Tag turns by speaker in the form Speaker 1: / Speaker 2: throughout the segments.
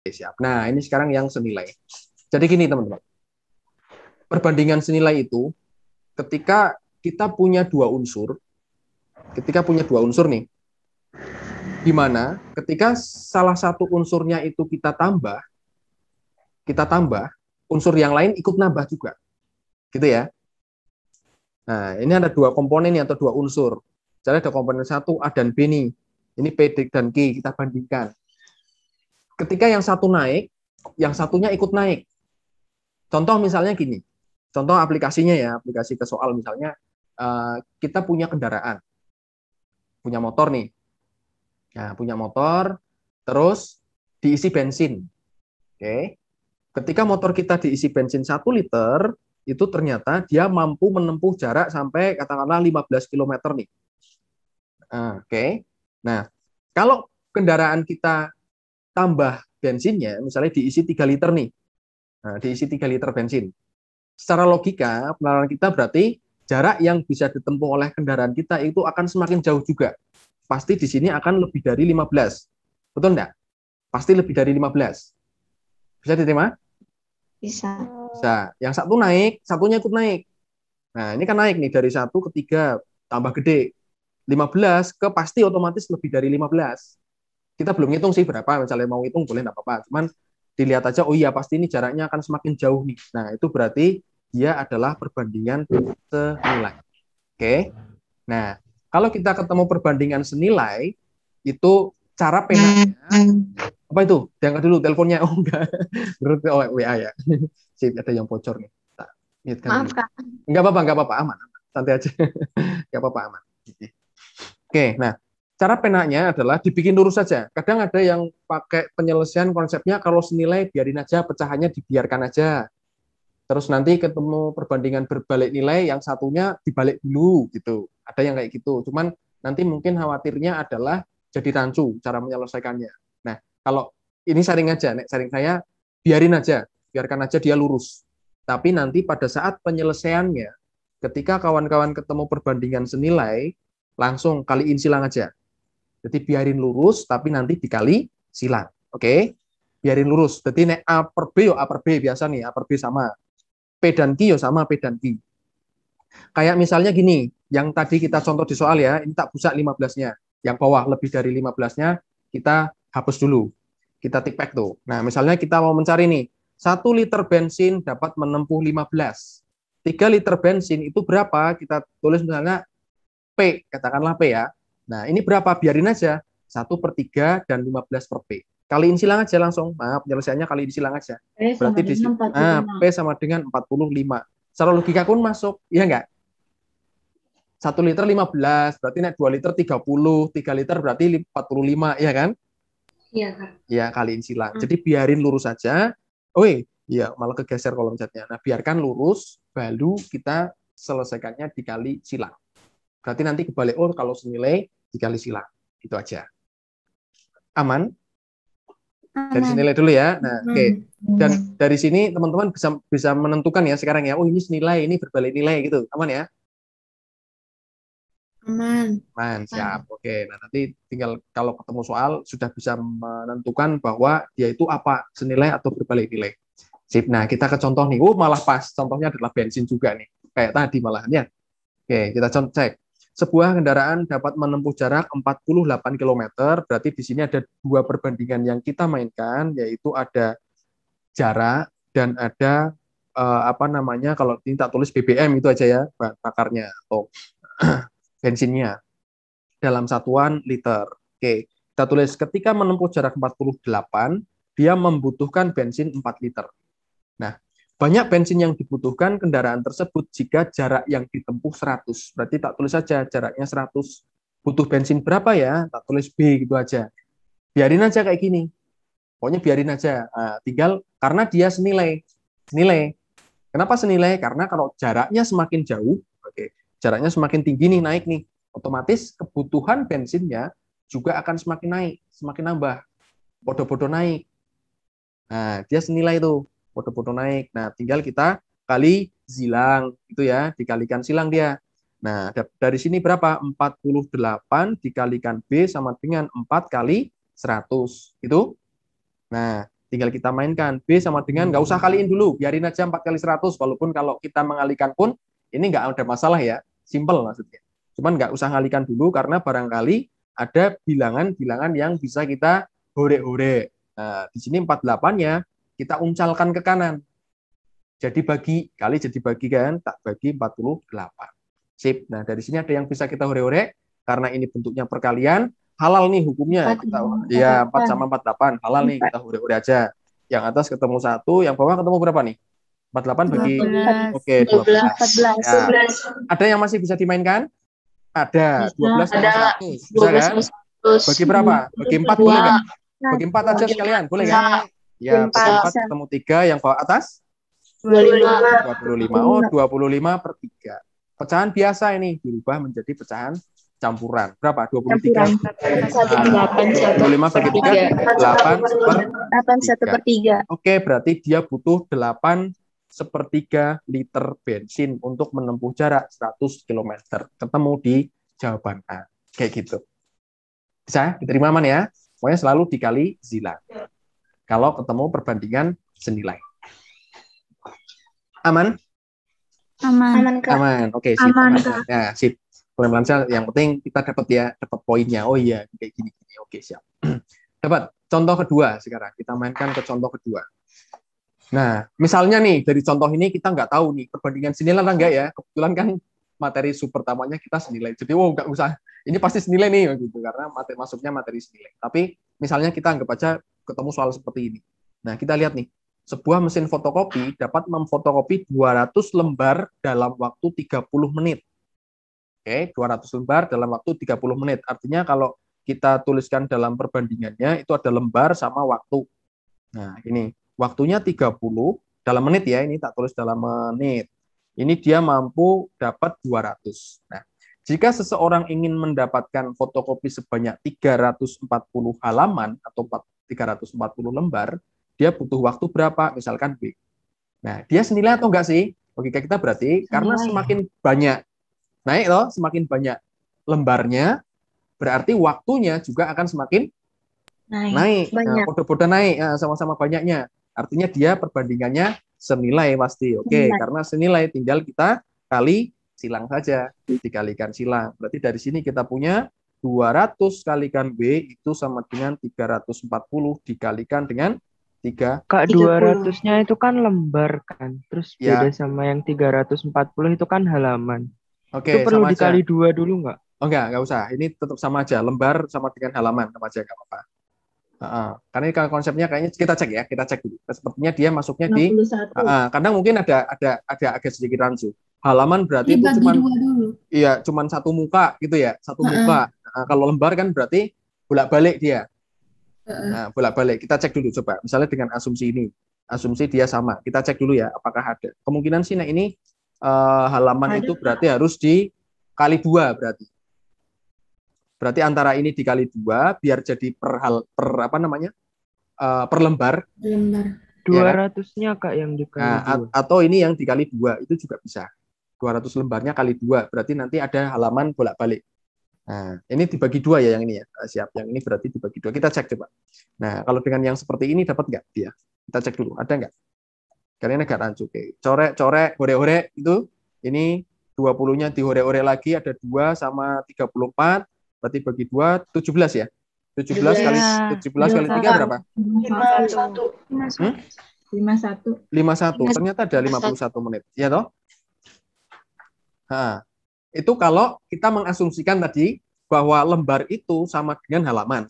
Speaker 1: Oke, siap. Nah, ini sekarang yang senilai. Jadi gini, teman-teman. Perbandingan senilai itu ketika kita punya dua unsur, nih, di mana ketika salah satu unsurnya itu kita tambah, unsur yang lain ikut nambah juga, gitu ya. Nah, ini ada dua komponen nih, atau dua unsur. Jadi ada komponen satu A dan B nih. Ini P dan Q kita bandingkan. Ketika yang satu naik, yang satunya ikut naik. Contoh misalnya gini. Contoh aplikasinya ya, aplikasi ke soal misalnya kita punya kendaraan, punya motor nih. Nah, punya motor, terus diisi bensin. Oke. Ketika motor kita diisi bensin 1 liter, itu ternyata dia mampu menempuh jarak sampai katakanlah 15 kilometer nih. Oke. Nah, kalau kendaraan kita tambah bensinnya, misalnya diisi 3 liter nih. Nah, diisi 3 liter bensin. Secara logika, penalaran kita berarti jarak yang bisa ditempuh oleh kendaraan kita itu akan semakin jauh juga. Pasti di sini akan lebih dari 15. Betul enggak? Pasti lebih dari 15. Bisa diterima?
Speaker 2: Bisa.
Speaker 1: Bisa. Yang satu naik, satunya ikut naik. Nah, ini kan naik nih dari 1 ke 3 tambah gede. 15 ke pasti otomatis lebih dari 15. Kita belum ngitung sih berapa, misalnya mau ngitung boleh enggak apa-apa. Cuman dilihat aja, oh iya pasti ini jaraknya akan semakin jauh nih. Nah, itu berarti dia adalah perbandingan senilai. Oke. Nah, kalau kita ketemu perbandingan senilai, itu cara penanya, apa itu? Diangkat dulu teleponnya. Oh enggak, berarti WA ya. Sip, ada yang bocor nih. Kita
Speaker 2: Maaf,
Speaker 1: dulu.
Speaker 2: Kak.
Speaker 1: Enggak apa-apa, aman. Santai aja. Enggak apa-apa, aman. Oke, nah, cara penanya adalah dibikin lurus saja. Kadang ada yang pakai penyelesaian konsepnya kalau senilai biarin aja, pecahannya dibiarkan aja. Terus nanti ketemu perbandingan berbalik nilai, yang satunya dibalik dulu gitu. Ada yang kayak gitu. Cuman nanti mungkin khawatirnya adalah jadi rancu cara menyelesaikannya. Nah, kalau ini sharing aja, sharing saya biarkan aja dia lurus. Tapi nanti pada saat penyelesaiannya, ketika kawan-kawan ketemu perbandingan senilai, langsung kaliin silang aja. Jadi biarin lurus, tapi nanti dikali silang. Oke? Biarin lurus. Jadi nek A per B, yo A per B biasa nih, A per B sama. P dan Q ya sama P dan Q. Kayak misalnya gini, yang tadi kita contoh di soal ya, ini tak busak 15-nya. Yang bawah lebih dari 15-nya, kita hapus dulu. Kita tick back tuh. Nah, misalnya kita mau mencari nih, 1 liter bensin dapat menempuh 15. 3 liter bensin itu berapa? Kita tulis misalnya P, katakanlah P ya. Nah, ini berapa? Biarin aja. 1/3 dan 15 per P. Kaliin silang aja langsung. Nah, penyelesaiannya kaliin silang aja.
Speaker 2: P
Speaker 1: Berarti
Speaker 2: sama
Speaker 1: di
Speaker 2: dengan
Speaker 1: P
Speaker 2: 45.
Speaker 1: sama dengan 45. Secara logika pun masuk, iya enggak? 1 liter 15, berarti naik 2 liter 30, 3 liter berarti 45, ya kan?
Speaker 2: Iya, Kak.
Speaker 1: Ya, kaliin silang. Jadi biarin lurus saja. Oh iya, malah kegeser kolom catnya. Nah, biarkan lurus, baru kita selesaikannya dikali silang. Berarti nanti kebalik, oh kalau senilai dikali silang. Itu aja. Aman? Dari
Speaker 2: Aman.
Speaker 1: senilai dulu ya. Nah, oke. Dan dari sini teman-teman bisa menentukan ya sekarang ya. Oh, ini senilai, ini berbalik nilai gitu. Aman ya?
Speaker 2: Aman.
Speaker 1: Aman, siap. Oke. Nah, nanti tinggal kalau ketemu soal sudah bisa menentukan bahwa dia itu apa, senilai atau berbalik nilai. Sip. Nah, kita ke contoh nih. Malah pas. Contohnya adalah bensin juga nih. Kayak tadi malahan ya. Oke, kita cek. Sebuah kendaraan dapat menempuh jarak 48 kilometer, berarti di sini ada dua perbandingan yang kita mainkan, yaitu ada jarak dan ada apa namanya, kalau ini tak tulis BBM itu aja ya, bahan bakarnya atau bensinnya dalam satuan liter. Oke, kita tulis ketika menempuh jarak 48, dia membutuhkan bensin 4 liter. Nah, banyak bensin yang dibutuhkan kendaraan tersebut jika jarak yang ditempuh 100. Berarti tak tulis saja jaraknya 100. Butuh bensin berapa ya? Tak tulis B gitu aja. Biarin aja kayak gini. Pokoknya biarin aja. Nah, tinggal karena dia senilai. Senilai. Kenapa senilai? Karena kalau jaraknya semakin jauh, oke, jaraknya semakin tinggi nih, naik nih, otomatis kebutuhan bensinnya juga akan semakin naik, semakin nambah. Bodoh-bodoh naik. Nah, dia senilai itu, bodoh-bodoh naik. Nah, tinggal kita kali silang, itu ya, dikalikan silang dia. Nah, dari sini berapa? 48 dikalikan B sama dengan 4 kali 100. Itu. Nah, tinggal kita mainkan. B sama dengan, nggak usah kaliin dulu, biarin aja 4 kali 100, walaupun kalau kita mengalikan pun, ini nggak ada masalah ya, simple maksudnya. Cuman nggak usah ngalikan dulu, karena barangkali ada bilangan-bilangan yang bisa kita hore-hore. Nah, di sini 48-nya, kita uncalkan ke kanan. Jadi jadi bagi kan, tak bagi 48. Sip. Nah, dari sini ada yang bisa kita hore-hore, karena ini bentuknya perkalian, halal nih hukumnya. 4 sama 48, halal nih, kita hore-hore aja. Yang atas ketemu 1, yang bawah ketemu berapa nih? 48 bagi
Speaker 2: 12.
Speaker 1: Oke, 12. Ya. Ada yang masih bisa dimainkan? Ada. 12 sama 100. Bisa kan? Bagi berapa? Bagi 4 boleh nggak? Bagi 4 aja sekalian, boleh nggak? Ya, bagi 4 ketemu 3, yang bawah atas 25. Oh, 25 per 3. Pecahan biasa ini dirubah menjadi pecahan campuran. Berapa? 23. 25 bagi 3, 8/3. Oke, berarti dia butuh 8/3 liter bensin untuk menempuh jarak 100 km. Ketemu di jawaban A. Kayak gitu. Bisa diterima aman ya? Pokoknya selalu dikali silang. Kalau ketemu perbandingan senilai. Aman? Aman. Oke, sip. Ya, sip. Lancar, yang penting kita dapat poinnya. Oh iya, kayak gini. Oke, siap. Dapat contoh kedua sekarang. Kita mainkan ke contoh kedua. Nah, misalnya nih dari contoh ini kita nggak tahu nih perbandingan senilai atau enggak ya. Kebetulan kan materi pertamanya kita senilai. Jadi nggak usah. Ini pasti senilai nih gitu karena masuknya materi senilai. Tapi misalnya kita anggap aja ketemu soal seperti ini. Nah, kita lihat nih. Sebuah mesin fotokopi dapat memfotokopi 200 lembar dalam waktu 30 menit. Oke, 200 lembar dalam waktu 30 menit. Artinya kalau kita tuliskan dalam perbandingannya, itu ada lembar sama waktu. Nah, ini waktunya 30 dalam menit ya, ini tak tulis dalam menit. Ini dia mampu dapat 200. Nah, jika seseorang ingin mendapatkan fotokopi sebanyak 340 halaman atau 340 lembar, dia butuh waktu berapa? Misalkan B. Nah, dia senilai atau enggak sih? Logika kita berarti karena semakin banyak naik loh, semakin banyak lembarnya, berarti waktunya juga akan semakin naik. Nah, kode-kode naik, sama-sama banyaknya. Artinya dia perbandingannya senilai pasti. Oke, karena senilai tinggal kita kali silang saja. Dikalikan silang. Berarti dari sini kita punya 200 kalikan B itu sama dengan 340 dikalikan dengan 3.
Speaker 3: Kak, 200-nya itu kan lembar kan. Terus beda sama yang 340 itu kan halaman.
Speaker 1: Oke,
Speaker 3: itu perlu
Speaker 1: sama
Speaker 3: dikali
Speaker 1: aja.
Speaker 3: 2 dulu nggak?
Speaker 1: Oh nggak usah. Ini tetap sama aja. Lembar sama dengan halaman sama aja nggak apa-apa. Karena ini konsepnya kayaknya kita cek dulu. Sepertinya dia masuknya di. Kadang mungkin ada agak sedikit rancu. Halaman berarti itu cuma satu muka gitu ya, satu muka. Kalau lembar kan berarti bolak-balik dia. Nah, bolak-balik. Kita cek dulu coba. Misalnya dengan asumsi ini, asumsi dia sama. Kita cek dulu ya, apakah ada. Kemungkinan sih, nah ini halaman itu berarti harus dikali 2 berarti. Berarti antara ini dikali 2 biar jadi per lembar.
Speaker 3: 200-nya Kak yang dikali 2.
Speaker 1: Atau ini yang dikali 2 itu juga bisa. 200 lembarnya kali 2 berarti nanti ada halaman bolak-balik. Nah, ini dibagi 2 ya yang ini ya. Siap, yang ini berarti dibagi 2. Kita cek coba. Nah, kalau dengan yang seperti ini dapat nggak dia? Kita cek dulu, ada nggak? Karena ini agak rancu. Oke. Corek, hore-hore itu. Ini 20-nya dihore-hore lagi, ada 2 sama 34. Berarti bagi 2, 17 ya? 17 kali 3 berapa? 51. Ternyata ada 51 menit. Ya toh? Nah, itu kalau kita mengasumsikan tadi bahwa lembar itu sama dengan halaman.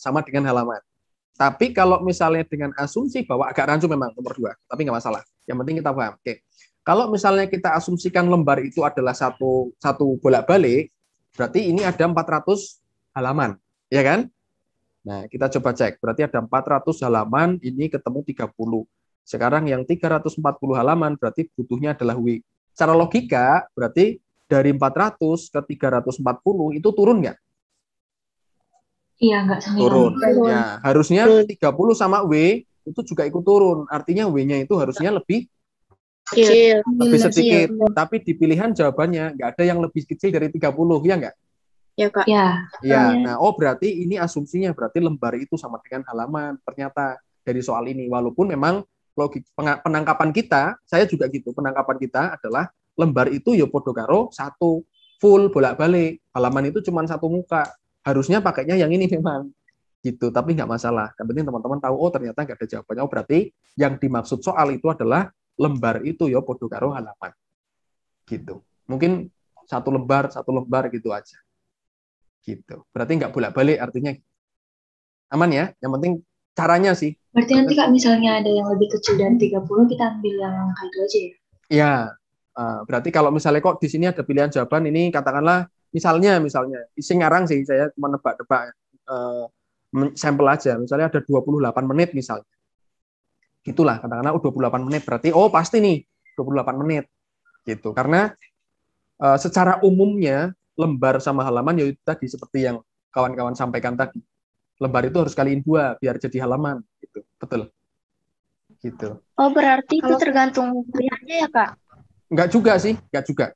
Speaker 1: Tapi kalau misalnya dengan asumsi bahwa agak rancu memang nomor 2, tapi nggak masalah. Yang penting kita paham. Oke. Kalau misalnya kita asumsikan lembar itu adalah satu bolak-balik, berarti ini ada 400 halaman, ya kan? Nah, kita coba cek. Berarti ada 400 halaman, ini ketemu 30. Sekarang yang 340 halaman berarti butuhnya adalah W. Secara logika, berarti dari 400 ke 340 itu turun nggak?
Speaker 2: Iya, nggak senilai.
Speaker 1: Turun. Ya, harusnya 30 sama W itu juga ikut turun. Artinya W-nya itu harusnya lebih
Speaker 2: kecil.
Speaker 1: Lebih sedikit. Tapi di pilihan jawabannya nggak ada yang lebih kecil dari 30, ya nggak?
Speaker 2: Ya, Kak. Ya.
Speaker 1: Ya, nah, berarti ini asumsinya berarti lembar itu sama dengan halaman. Ternyata dari soal ini. Walaupun memang penangkapan kita, saya juga gitu, penangkapan kita adalah lembar itu ya podo karo satu full bolak-balik. Halaman itu cuma satu muka. Harusnya pakainya yang ini memang gitu, tapi nggak masalah. Yang penting teman-teman tahu, oh ternyata nggak ada jawabannya. Oh berarti yang dimaksud soal itu adalah lembar itu ya podo karo halaman. Gitu. Mungkin satu lembar gitu aja. Gitu. Berarti nggak bolak-balik artinya. Aman ya? Yang penting caranya sih.
Speaker 2: Berarti nanti Kak misalnya ada yang lebih kecil dari 30, kita ambil yang angka itu aja ya?
Speaker 1: Ya, berarti kalau misalnya kok di sini ada pilihan jawaban ini, katakanlah misalnya isi ngarang sih, saya cuma nebak-nebak sampel aja. Misalnya ada 28 menit misalnya. Gitulah, katakanlah 28 menit berarti oh pasti nih 28 menit. Gitu. Karena secara umumnya lembar sama halaman ya itu tadi seperti yang kawan-kawan sampaikan tadi. Lembar itu harus kaliin 2 biar jadi halaman gitu. Betul. Gitu.
Speaker 4: Oh, berarti itu tergantung kuliahnya ya, Kak?
Speaker 1: Enggak juga sih, enggak juga.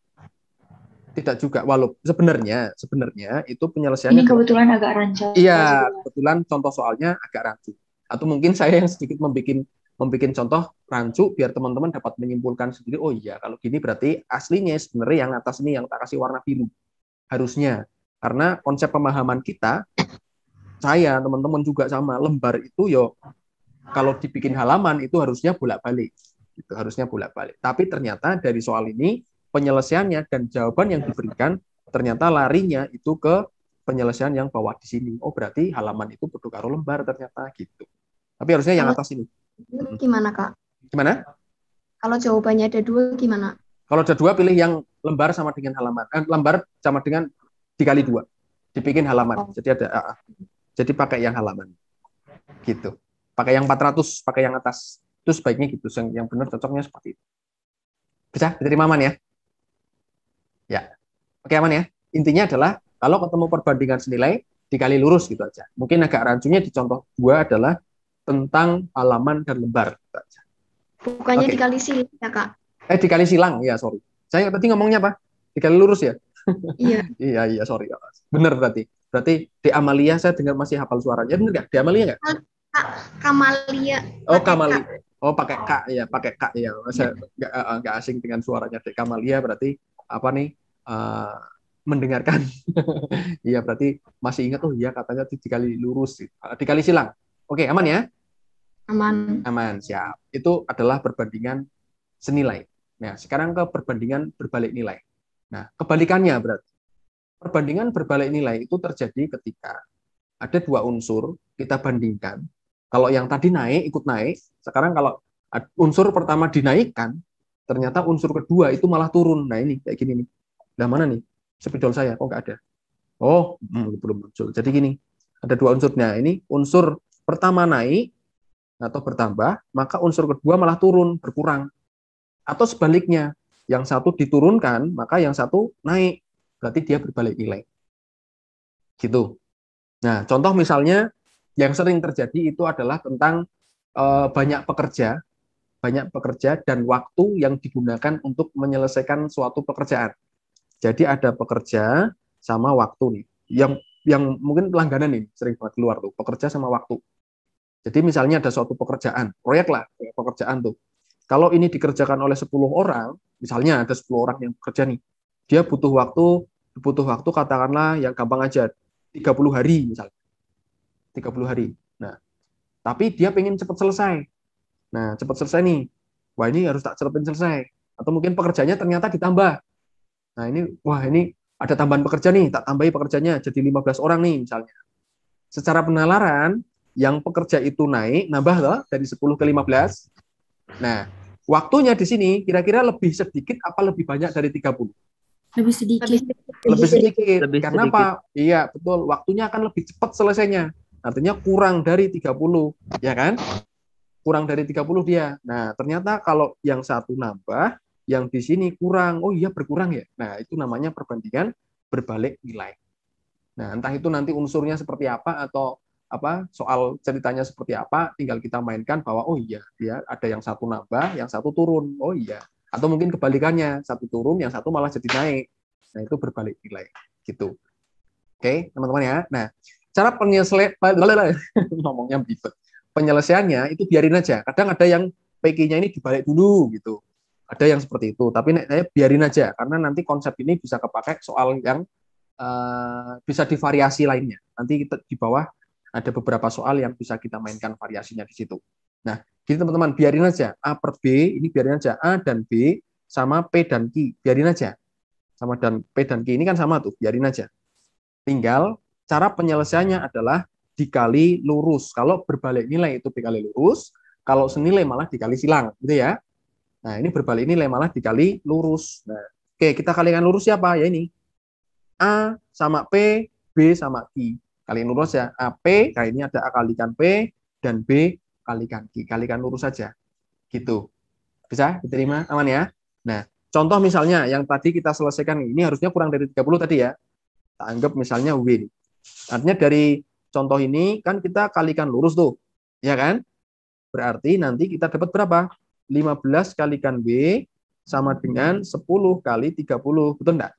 Speaker 1: Tidak juga. Walaupun sebenarnya itu penyelesaiannya
Speaker 2: Ini kebetulan agak rancang.
Speaker 1: Iya, kebetulan contoh soalnya agak rancu. Atau mungkin saya yang sedikit membuat contoh rancu biar teman-teman dapat menyimpulkan sendiri, oh iya, kalau gini berarti aslinya sebenarnya yang atas ini yang tak kasih warna biru. Harusnya. Karena konsep pemahaman kita, saya, teman-teman juga sama, lembar itu yo kalau dibikin halaman itu harusnya bolak-balik. Itu harusnya bolak-balik. Tapi ternyata dari soal ini penyelesaiannya dan jawaban yang diberikan ternyata larinya itu ke penyelesaian yang bawah di sini. Oh, berarti halaman itu podo karo lembar ternyata gitu. Tapi harusnya yang atas ini.
Speaker 4: Gimana, Kak?
Speaker 1: Gimana?
Speaker 4: Kalau jawabannya ada 2 gimana?
Speaker 1: Kalau ada 2 pilih yang lembar sama dengan halaman. Lembar sama dengan dikali 2. Dibikin halaman. Jadi ada jadi pakai yang halaman. Gitu. Pakai yang 400, pakai yang atas. Itu sebaiknya gitu. Yang benar cocoknya seperti itu. Bisa diterima aman ya? Ya. Oke aman ya? Intinya adalah kalau ketemu perbandingan senilai dikali lurus gitu aja. Mungkin agak rancunya di contoh 2 adalah tentang halaman dan lembar. Gitu aja.
Speaker 4: Bukannya dikali silang ya, Kak?
Speaker 1: Dikali silang, ya sorry. Saya tadi ngomongnya apa? Dikali lurus ya?
Speaker 4: Iya.
Speaker 1: iya, sorry. Bener berarti. Berarti De Amalia saya dengar masih hafal suaranya. Bener nggak? De Amalia nggak?
Speaker 4: Kamalia.
Speaker 1: Oh, Kamalia. Oh, pakai K ya, pakai K ya. Saya nggak asing dengan suaranya De Kamalia, berarti apa nih? Mendengarkan. Iya, berarti masih ingat, oh iya katanya dikali lurus. Dikali silang. Oke, aman ya? Aman, siap. Itu adalah perbandingan senilai. Nah, sekarang ke perbandingan berbalik nilai. Nah, kebalikannya berarti. Perbandingan berbalik nilai itu terjadi ketika ada 2 unsur, kita bandingkan. Kalau yang tadi naik, ikut naik. Sekarang kalau unsur pertama dinaikkan, ternyata unsur kedua itu malah turun. Nah, ini kayak gini nih. Nah, mana nih? Spidol saya, kok nggak ada? Oh, belum muncul. Jadi gini, ada 2 unsurnya. Ini unsur pertama naik atau bertambah, maka unsur kedua malah turun, berkurang. Atau sebaliknya, yang satu diturunkan, maka yang satu naik. Berarti dia berbalik nilai. Gitu. Nah, contoh misalnya yang sering terjadi itu adalah tentang banyak pekerja dan waktu yang digunakan untuk menyelesaikan suatu pekerjaan. Jadi ada pekerja sama waktu nih. Yang mungkin langganan nih, sering banget keluar tuh, pekerja sama waktu. Jadi misalnya ada suatu pekerjaan, proyek lah, pekerjaan tuh. Kalau ini dikerjakan oleh 10 orang, misalnya ada 10 orang yang bekerja nih, dia butuh waktu katakanlah yang gampang aja, 30 hari misalnya. 30 hari. Nah, tapi dia pengen cepat selesai. Nah, cepat selesai nih. Wah, ini harus tak cepatnya selesai. Atau mungkin pekerjanya ternyata ditambah. Nah, ini ada tambahan pekerja nih, tak tambahi pekerjanya jadi 15 orang nih misalnya. Secara penalaran, yang pekerja itu naik, nambah loh, dari 10 ke 15. Nah, waktunya di sini kira-kira lebih sedikit apa lebih banyak dari 30?
Speaker 2: Lebih sedikit.
Speaker 1: Lebih sedikit.
Speaker 3: Lebih
Speaker 1: Karena
Speaker 3: sedikit.
Speaker 1: apa? Iya, betul. Waktunya akan lebih cepat selesainya. Artinya kurang dari 30, ya kan? Kurang dari 30 dia. Nah, ternyata kalau yang satu nambah, yang di sini kurang. Oh iya, berkurang ya. Nah, itu namanya perbandingan berbalik nilai. Nah, entah itu nanti unsurnya seperti apa atau soal ceritanya seperti apa, tinggal kita mainkan bahwa oh iya, dia ada yang satu nambah, yang satu turun. Oh iya. Atau mungkin kebalikannya, satu turun, yang satu malah jadi naik. Nah, itu berbalik nilai. Gitu. Oke, teman-teman ya. Nah, cara penyelesaian ngomongnya belibet. penyelesaiannya itu biarin aja. Kadang ada yang PQ-nya ini dibalik dulu gitu. Ada yang seperti itu. Tapi saya biarin aja karena nanti konsep ini bisa kepakai soal yang bisa divariasi lainnya. Nanti kita di bawah ada beberapa soal yang bisa kita mainkan variasinya di situ. Nah, jadi teman-teman biarin aja A per B ini biarin aja A dan B sama P dan Q biarin aja. Sama dan P dan Q ini kan sama tuh, biarin aja. Tinggal cara penyelesaiannya adalah dikali lurus. Kalau berbalik nilai itu dikali lurus, kalau senilai malah dikali silang, gitu ya. Nah, ini berbalik nilai malah dikali lurus. Nah, oke, kita kalikan lurus siapa? Ya ini. A sama P, B sama Q. Kalikan lurus ya. AP, nah ini ada A kalikan P, dan B kalikan Q. Kalikan lurus saja. Gitu. Bisa diterima? Aman ya? Nah, contoh misalnya yang tadi kita selesaikan, ini harusnya kurang dari 30 tadi ya. Kita anggap misalnya W. Artinya dari contoh ini kan kita kalikan lurus tuh. Ya kan? Berarti nanti kita dapat berapa? 15 kalikan W sama dengan 10 kali 30. Betul enggak?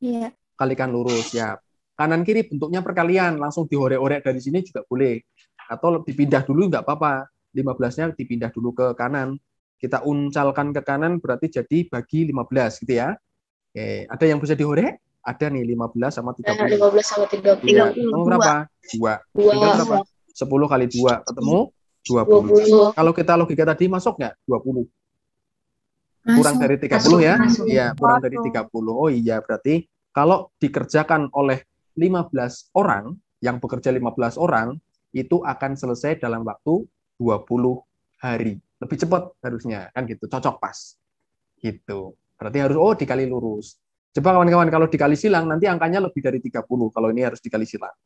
Speaker 4: Iya.
Speaker 1: Kalikan lurus ya. Kanan kiri bentuknya perkalian, langsung dihorek-horek dari sini juga boleh. Atau dipindah dulu nggak apa-apa. 15-nya dipindah dulu ke kanan. Kita uncalkan ke kanan berarti jadi bagi 15 gitu ya. Oke, ada yang bisa dihorek? Ada nih 15 sama 30.
Speaker 2: 15 sama 30.
Speaker 1: Iya, ketemu berapa? 2. Tinggal berapa? 10 kali 2 ketemu 20. Kalau kita logika tadi masuk nggak? 20. Kurang dari 30 ya? Iya, kurang dari 30. Oh iya, berarti kalau dikerjakan oleh 15 orang, yang bekerja 15 orang, itu akan selesai dalam waktu 20 hari. Lebih cepat harusnya, kan gitu. Cocok pas. Gitu. Berarti harus, dikali lurus. Coba kawan-kawan, kalau dikali silang, nanti angkanya lebih dari 30. Kalau ini harus dikali silang.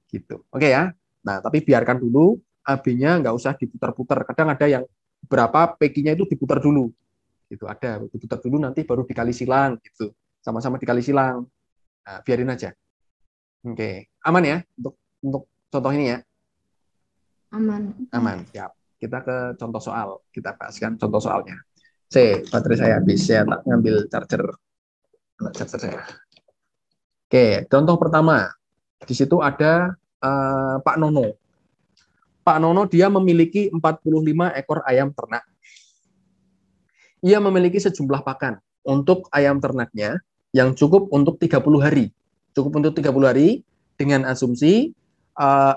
Speaker 1: Gitu. Oke ya? Nah, tapi biarkan dulu, AB-nya nggak usah diputar-putar. Kadang ada yang berapa PQ-nya itu diputar dulu. Gitu, ada. Diputar dulu, nanti baru dikali silang. Gitu. Sama-sama dikali silang. Nah, biarin aja. Oke, aman ya untuk contoh ini ya?
Speaker 4: Aman.
Speaker 1: Aman, siap. Kita ke contoh soal. Kita bahaskan contoh soalnya. C, baterai saya habis. Saya tak ngambil charger saya. Oke, contoh pertama. Di situ ada Pak Nono. Pak Nono dia memiliki 45 ekor ayam ternak. Ia memiliki sejumlah pakan untuk ayam ternaknya yang cukup untuk 30 hari. Cukup untuk 30 hari dengan asumsi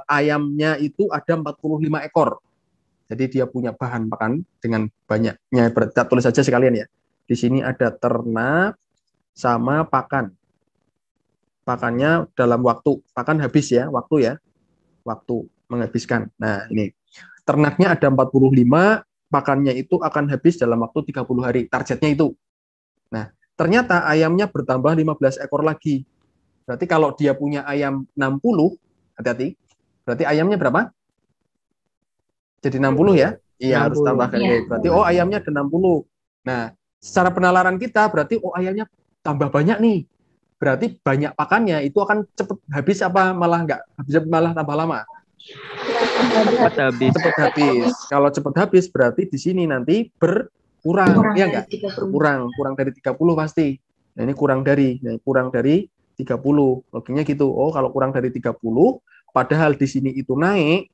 Speaker 1: ayamnya itu ada 45 ekor. Jadi dia punya bahan pakan dengan banyaknya. Kita tulis saja sekalian ya. Di sini ada ternak sama pakan. Pakannya dalam waktu. Pakan habis ya, waktu ya. Waktu menghabiskan. Nah, ini. Ternaknya ada 45, pakannya itu akan habis dalam waktu 30 hari. Targetnya itu. Nah, ternyata ayamnya bertambah 15 ekor lagi. Berarti kalau dia punya ayam 60, hati-hati. Berarti ayamnya berapa? Jadi 60 ya? Iya, 60. Harus tambahkan. Ya. Berarti ayamnya ada 60. Nah, secara penalaran kita berarti ayamnya tambah banyak nih. Berarti banyak pakannya itu akan cepat habis apa malah enggak? Malah tambah lama?
Speaker 3: Cepat habis.
Speaker 1: Cepat habis. Kalau cepat habis berarti di sini nanti berkurang. Iya enggak? Kurang dari 30 pasti. Nah, ini kurang dari 30. Logiknya gitu. Kalau kurang dari 30, padahal di sini itu naik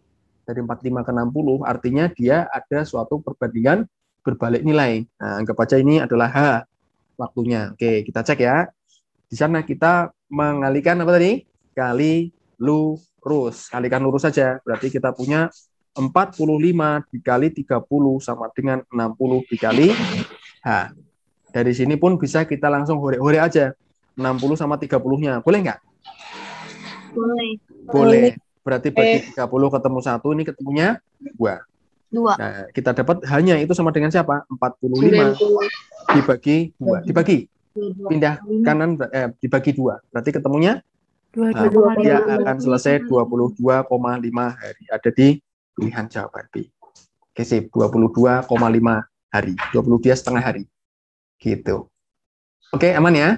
Speaker 1: dari 45 ke 60, artinya dia ada suatu perbandingan berbalik nilai. Nah, anggap aja ini adalah H waktunya. Oke, kita cek ya. Di sana kita mengalihkan apa tadi? Kali lurus. Kalikan lurus saja. Berarti kita punya 45 dikali 30 sama dengan 60 dikali H. Dari sini pun bisa kita langsung hore-hore aja. 60 sama 30-nya. Boleh nggak? Boleh. Berarti bagi 30 ketemu 1, ini ketemunya 2. Nah, kita dapat hanya itu sama dengan siapa? 45 dibagi 2. Dibagi. Pindah kanan, dibagi 2. Berarti ketemunya dia akan selesai 22,5 hari. Ada di pilihan jawaban B. Oke, sip. 22,5 hari. 20 dia setengah hari. Gitu. Oke, aman ya?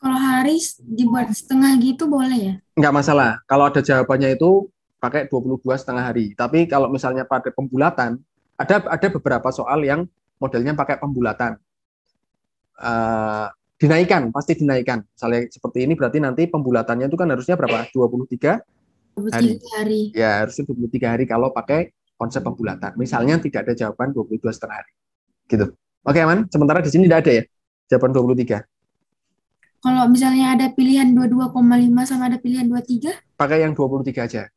Speaker 5: Kalau hari dibuat setengah gitu boleh ya?
Speaker 1: Nggak masalah. Kalau ada jawabannya itu pakai 22,5 hari. Tapi kalau misalnya pada pembulatan, ada beberapa soal yang modelnya pakai pembulatan. Dinaikkan, pasti dinaikkan. Misalnya seperti ini berarti nanti pembulatannya itu kan harusnya berapa? 23 hari.
Speaker 5: 23 hari.
Speaker 1: Ya, harusnya 23 hari kalau pakai konsep pembulatan. Misalnya tidak ada jawaban 22,5 hari. Gitu. Oke, aman. Sementara di sini tidak ada ya jawaban 23.
Speaker 5: Kalau misalnya ada pilihan 22,5 sama ada pilihan 23,
Speaker 1: Pakai yang 23 aja.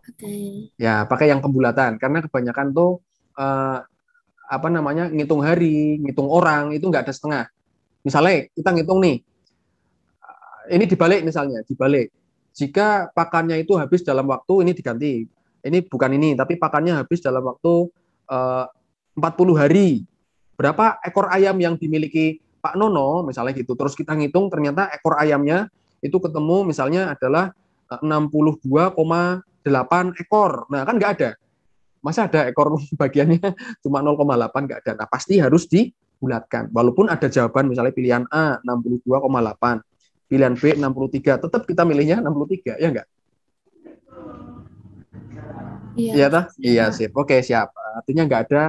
Speaker 5: oke.
Speaker 1: Ya, pakai yang pembulatan karena kebanyakan tuh apa namanya? Ngitung hari, ngitung orang itu nggak ada setengah. Misalnya kita ngitung nih. Ini dibalik misalnya, dibalik. Jika pakannya itu habis dalam waktu ini diganti. Ini bukan ini, tapi pakannya habis dalam waktu 40 hari. Berapa ekor ayam yang dimiliki Pak Nono, misalnya gitu. Terus kita ngitung ternyata ekor ayamnya itu ketemu misalnya adalah 62,8 ekor. Nah, kan nggak ada. Masa ada ekor bagiannya cuma 0,8, nggak ada. Nah, pasti harus dibulatkan. Walaupun ada jawaban misalnya pilihan A 62,8, pilihan B 63, tetap kita milihnya 63, ya enggak?
Speaker 5: Iya.
Speaker 1: Iya tah? Iya, sip. Oke, siap. Artinya nggak ada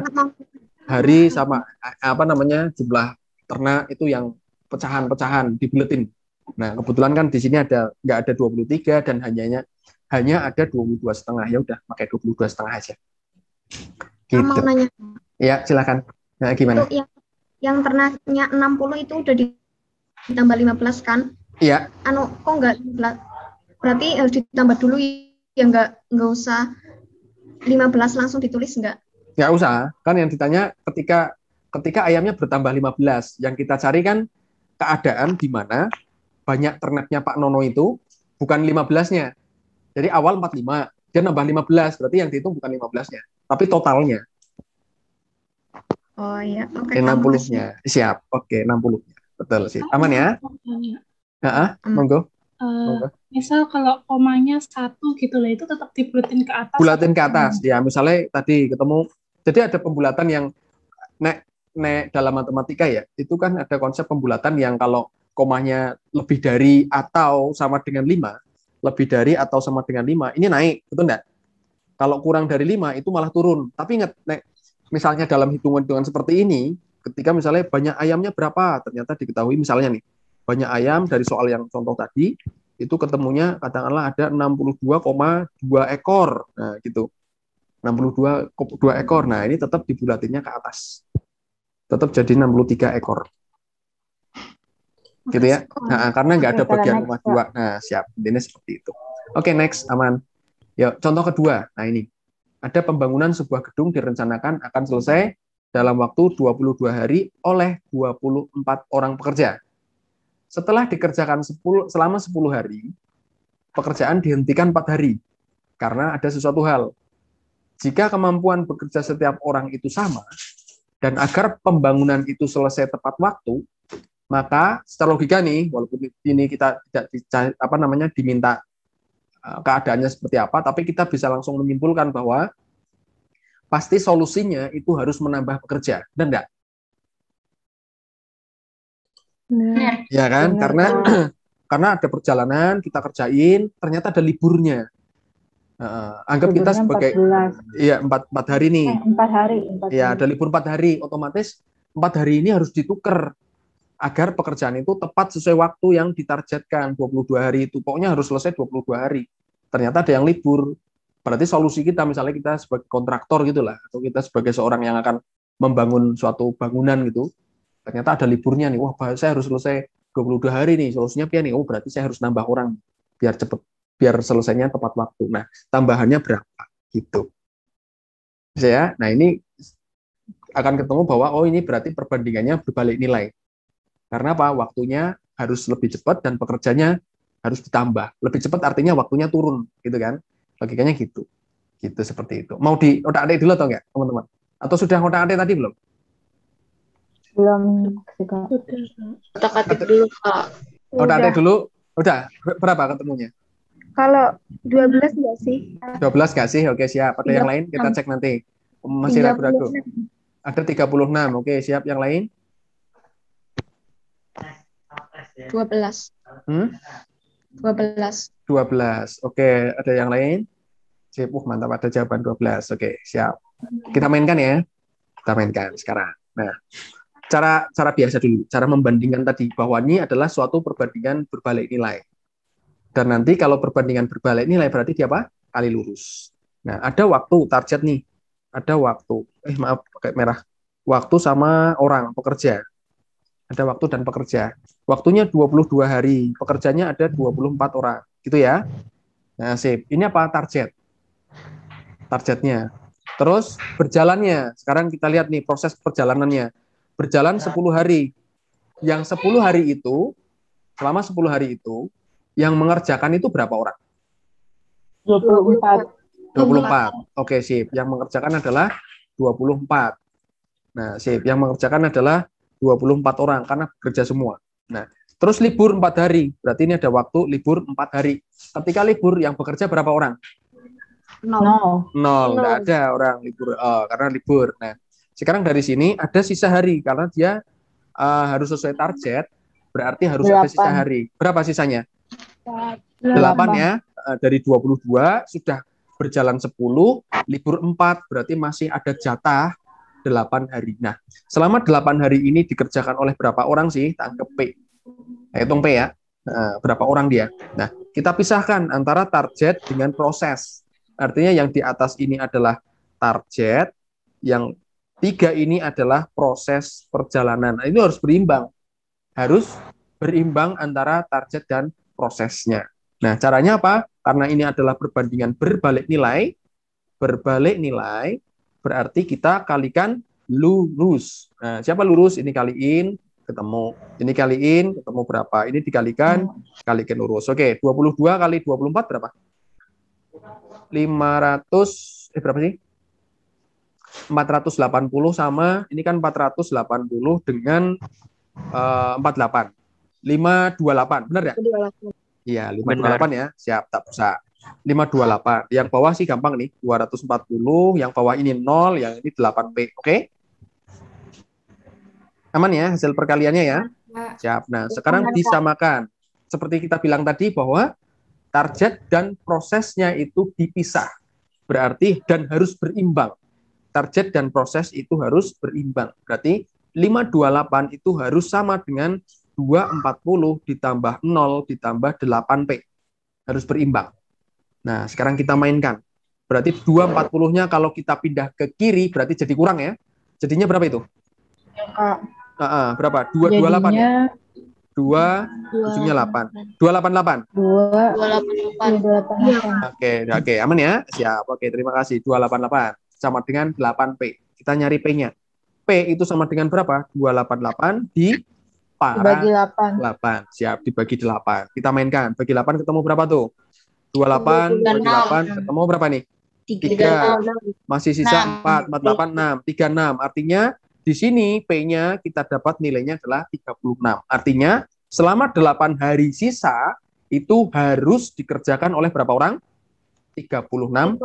Speaker 1: hari sama apa namanya jumlah ternak itu yang pecahan-pecahan dibuletin. Nah, kebetulan kan di sini ada nggak ada 23 dan hanya ada 22,5. Ya udah, pakai 22,5 aja. Gitu.
Speaker 4: Mau nanya,
Speaker 1: Ya, silakan. Nah, gimana?
Speaker 4: itu yang ternaknya 60 itu udah ditambah 15 kan?
Speaker 1: Iya.
Speaker 4: Kok nggak 15? Berarti harus ditambah dulu ya, nggak usah 15 langsung ditulis nggak?
Speaker 1: Nggak usah. Kan yang ditanya ketika ayamnya bertambah 15, yang kita cari kan keadaan di mana banyak ternaknya Pak Nono itu bukan 15-nya. Jadi awal 45, dia nambah 15, berarti yang dihitung bukan 15-nya, tapi totalnya.
Speaker 4: Oh iya, oke.
Speaker 1: 60-nya. Siap. Oke, 60-nya. Betul sih. Aman ya? Monggo.
Speaker 6: Misal kalau komanya 1 gitu lah, itu tetap dibulatin ke atas.
Speaker 1: Bulatin ke atas. Ya, misalnya tadi ketemu, jadi ada pembulatan yang nek dalam matematika ya, itu kan ada konsep pembulatan yang kalau komanya lebih dari atau sama dengan 5, lebih dari atau sama dengan 5, ini naik, betul enggak? Kalau kurang dari 5 itu malah turun. Tapi ingat, misalnya dalam hitungan-hitungan seperti ini, ketika misalnya banyak ayamnya berapa, ternyata diketahui misalnya nih, banyak ayam dari soal yang contoh tadi, itu ketemunya katakanlah ada 62,2 ekor. Nah, gitu. 62,2 ekor. Nah, ini tetap dibulatinnya ke atas. Tetap jadi 63 ekor. Gitu ya. Nah, karena nggak ada bagian rumah 2. Nah, siap. Ini seperti itu. Oke, next. Aman. Yuk, contoh kedua. Nah, ini. Ada pembangunan sebuah gedung direncanakan akan selesai dalam waktu 22 hari oleh 24 orang pekerja. Setelah dikerjakan selama 10 hari, pekerjaan dihentikan 4 hari karena ada sesuatu hal. Jika kemampuan bekerja setiap orang itu sama, dan agar pembangunan itu selesai tepat waktu, maka secara logika nih, walaupun ini kita tidak diminta keadaannya seperti apa, tapi kita bisa langsung menyimpulkan bahwa pasti solusinya itu harus menambah pekerja, dan enggak? Ya kan? Karena ada perjalanan kita kerjain, ternyata ada liburnya. Anggap liburnya kita sebagai 4 hari nih.
Speaker 7: 4 hari.
Speaker 1: Ya, ada libur 4 hari, otomatis 4 hari ini harus ditukar agar pekerjaan itu tepat sesuai waktu yang ditargetkan 22 hari itu. Pokoknya harus selesai 22 hari. Ternyata ada yang libur. Berarti solusi kita misalnya kita sebagai kontraktor gitulah, atau kita sebagai seorang yang akan membangun suatu bangunan gitu. Ternyata ada liburnya nih. Wah, saya harus selesai 22 hari nih. Solusinya apa nih? Oh, berarti saya harus nambah orang biar cepet, biar selesainya tepat waktu. Nah, tambahannya berapa? Gitu. Ya, nah ini akan ketemu bahwa oh ini berarti perbandingannya berbalik nilai. Karena apa? Waktunya harus lebih cepat dan pekerjanya harus ditambah. Lebih cepat artinya waktunya turun, gitu kan? Logikanya gitu. Gitu seperti itu. Mau di otak-atik dulu atau enggak, teman-teman? Atau sudah otak-atik tadi belum?
Speaker 7: Belum.
Speaker 2: Otak-atik dulu, Kak.
Speaker 1: Otak-atik dulu. Udah, berapa ketemunya?
Speaker 4: Kalau 12 enggak sih?
Speaker 1: 12 nggak sih? Oke, siap. Ada yang lain? Kita cek nanti. Masih ragu-ragu. Ada 36. Oke, siap. Yang lain?
Speaker 4: 12.
Speaker 1: 12. Oke, ada yang lain? Sip, mantap. Ada jawaban 12. Oke, siap. Kita mainkan ya. Kita mainkan sekarang. Nah, cara biasa dulu. Cara membandingkan tadi. Bahwa ini adalah suatu perbandingan berbalik nilai. Dan nanti kalau perbandingan berbalik nilai berarti dia apa? Kali lurus. Nah, ada waktu target nih. Ada waktu. Maaf, pakai merah. Waktu sama orang, pekerja. Ada waktu dan pekerja. Waktunya 22 hari. Pekerjanya ada 24 orang. Gitu ya. Nah, sip. Ini apa? Target. Targetnya. Terus berjalannya. Sekarang kita lihat nih proses perjalanannya. Berjalan 10 hari. Yang 10 hari itu, selama 10 hari itu, yang mengerjakan itu berapa orang?
Speaker 7: 24.
Speaker 1: 24. Oke, sip. Yang mengerjakan adalah 24. Nah, sip. Yang mengerjakan adalah 24 orang karena bekerja semua. Nah, terus libur 4 hari. Berarti ini ada waktu libur 4 hari. Ketika libur yang bekerja berapa orang?
Speaker 7: 0.
Speaker 1: 0. Tidak ada orang libur karena libur. Nah, sekarang dari sini ada sisa hari karena dia harus sesuai target, berarti harus ada sisa hari. Berapa sisanya? 8 ya. Dari 22 sudah berjalan 10, libur 4, berarti masih ada jatah 8 hari. Nah, selama 8 hari ini dikerjakan oleh berapa orang sih? Tangkep P. Hitung P ya. Berapa orang dia? Nah, kita pisahkan antara target dengan proses. Artinya yang di atas ini adalah target, yang 3 ini adalah proses perjalanan. Nah, ini harus berimbang. Harus berimbang antara target dan prosesnya. Nah, caranya apa? Karena ini adalah perbandingan berbalik nilai. Berbalik nilai berarti kita kalikan lurus. Nah, siapa lurus? Ini kaliin, ketemu. Ini kaliin, ketemu berapa? Ini dikalikan, kalikan lurus. Oke, 22 kali 24 berapa? 500, berapa sih? 480 sama, ini kan 480 dengan 48. 528, benar ya? Iya, 528 ya. Siap, tak usah. 528. Yang bawah sih gampang nih, 240, yang bawah ini 0, yang ini 8P. Oke? Aman ya hasil perkaliannya ya? Siap. Nah, sekarang disamakan. Seperti kita bilang tadi bahwa target dan prosesnya itu dipisah. Berarti dan harus berimbang. Target dan proses itu harus berimbang. Berarti 528 itu harus sama dengan 240 ditambah 0 ditambah 8P. Harus berimbang. Nah, sekarang kita mainkan. Berarti 240-nya kalau kita pindah ke kiri, berarti jadi kurang ya. Jadinya berapa itu? Berapa? 228 ya? 2, ujungnya 8. 288.
Speaker 7: 288.
Speaker 1: Oke, aman ya? Siap. Oke, terima kasih. 288 sama dengan 8P. Kita nyari P-nya. P itu sama dengan berapa? 288
Speaker 7: Dibagi 8.
Speaker 1: 8. Siap, dibagi 8. Kita mainkan. Bagi 8 ketemu berapa tuh? 28 bagi 8 ketemu berapa nih? 3. Masih sisa 4. 4, 8, 6. 36. Artinya di sini P-nya kita dapat nilainya adalah 36. Artinya selama 8 hari sisa itu harus dikerjakan oleh berapa orang? 36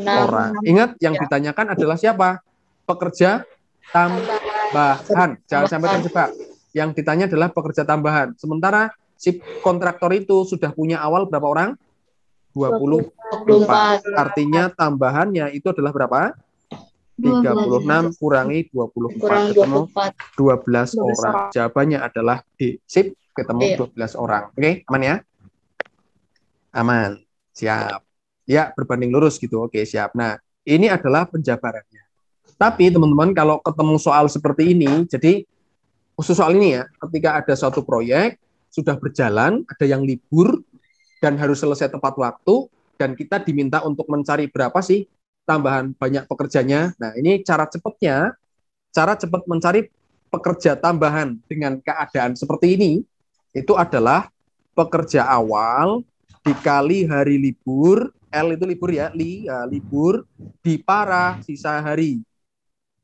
Speaker 1: orang. Ingat yang ditanyakan adalah siapa? Pekerja tambahan. Jangan sampai terjebak. Yang ditanya adalah pekerja tambahan. Sementara si kontraktor itu sudah punya awal berapa orang? 24. Artinya tambahannya itu adalah berapa? 36 kurangi 24 ketemu 12 orang. Jawabannya adalah D. Sip, ketemu 12 orang. Oke, aman ya? Aman. Siap. Ya, berbanding lurus gitu. Oke, siap. Nah, ini adalah penjabarannya. Tapi teman-teman kalau ketemu soal seperti ini, jadi khusus soal ini ya, ketika ada suatu proyek sudah berjalan, ada yang libur dan harus selesai tepat waktu, dan kita diminta untuk mencari berapa sih tambahan banyak pekerjanya. Nah, ini cara cepat mencari pekerja tambahan dengan keadaan seperti ini, itu adalah pekerja awal dikali hari libur, L itu libur ya, libur, dipara sisa hari,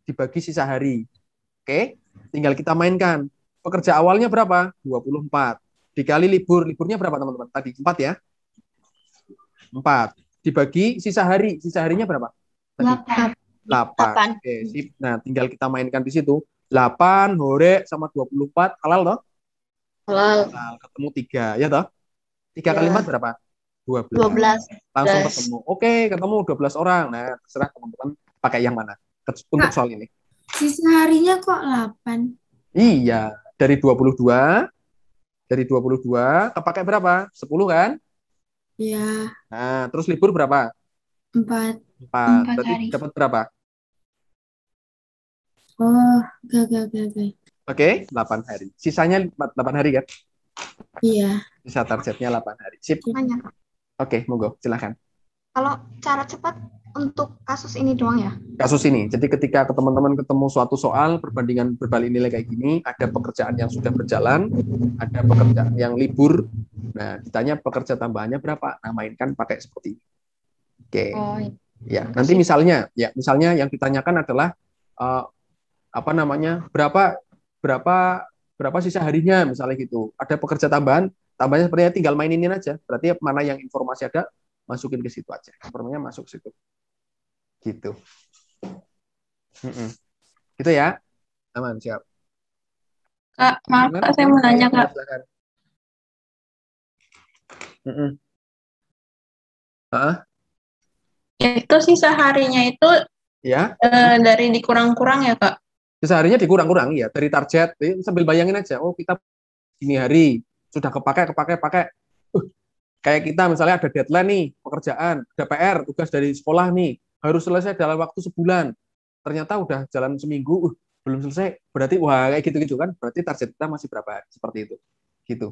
Speaker 1: dibagi sisa hari. Oke, tinggal kita mainkan. Pekerja awalnya berapa? 24. Dikali libur, liburnya berapa teman-teman? Tadi 4 ya? 4. Dibagi sisa hari, sisa harinya berapa? Tadi 8. Oke, sip. Nah, tinggal kita mainkan di situ. 8 hore sama 24, halal toh? Halal. Ketemu 3, ya toh? 3 kali 4 berapa? 12. Langsung ketemu. Oke, ketemu 12 orang. Nah, terserah teman-teman pakai yang mana untuk soal ini.
Speaker 5: Sisa harinya kok 8?
Speaker 1: Iya, dari 22 kepakai berapa? 10 kan?
Speaker 5: Iya,
Speaker 1: Nah, terus libur berapa?
Speaker 5: 4.
Speaker 1: 4.
Speaker 2: 4
Speaker 1: Berarti
Speaker 2: hari.
Speaker 1: dapat berapa?
Speaker 5: Oh, oke.
Speaker 1: Oke, 8 hari. Sisanya 8 hari kan?
Speaker 5: Iya.
Speaker 1: Sisa targetnya 8 hari. Sip.
Speaker 4: Nanya, Kak.
Speaker 1: Oke, monggo, silakan.
Speaker 4: Kalau cara cepat untuk kasus ini doang ya?
Speaker 1: Kasus ini. Jadi ketika teman-teman ketemu suatu soal perbandingan berbalik nilai kayak gini, ada pekerjaan yang sudah berjalan, ada pekerjaan yang libur. Nah, ditanya pekerja tambahannya berapa? Nah, mainkan pakai seperti ini. Oke.
Speaker 4: Oh, iya.
Speaker 1: Ya, nanti misalnya yang ditanyakan adalah apa namanya? Berapa sisa harinya misalnya gitu. Ada pekerja tambahnya sepertinya tinggal mainin aja. Berarti mana yang informasi ada masukin ke situ aja. Informnya masuk ke situ. Gitu. Gitu ya. Aman, siap.
Speaker 8: Kak, maaf Kak, saya mau nanya Kak. Itu sisa harinya itu
Speaker 1: Ya.
Speaker 8: dari dikurang-kurang ya Kak?
Speaker 1: Sisa harinya dikurang-kurang ya dari target. Sambil bayangin aja. Oh, kita ini hari sudah kepakai. Kayak kita misalnya ada deadline nih, pekerjaan, ada PR, tugas dari sekolah nih, harus selesai dalam waktu sebulan. Ternyata udah jalan seminggu, belum selesai. Berarti wah kayak gitu-gitu kan. Berarti target kita masih berapa hari? Seperti itu. Gitu.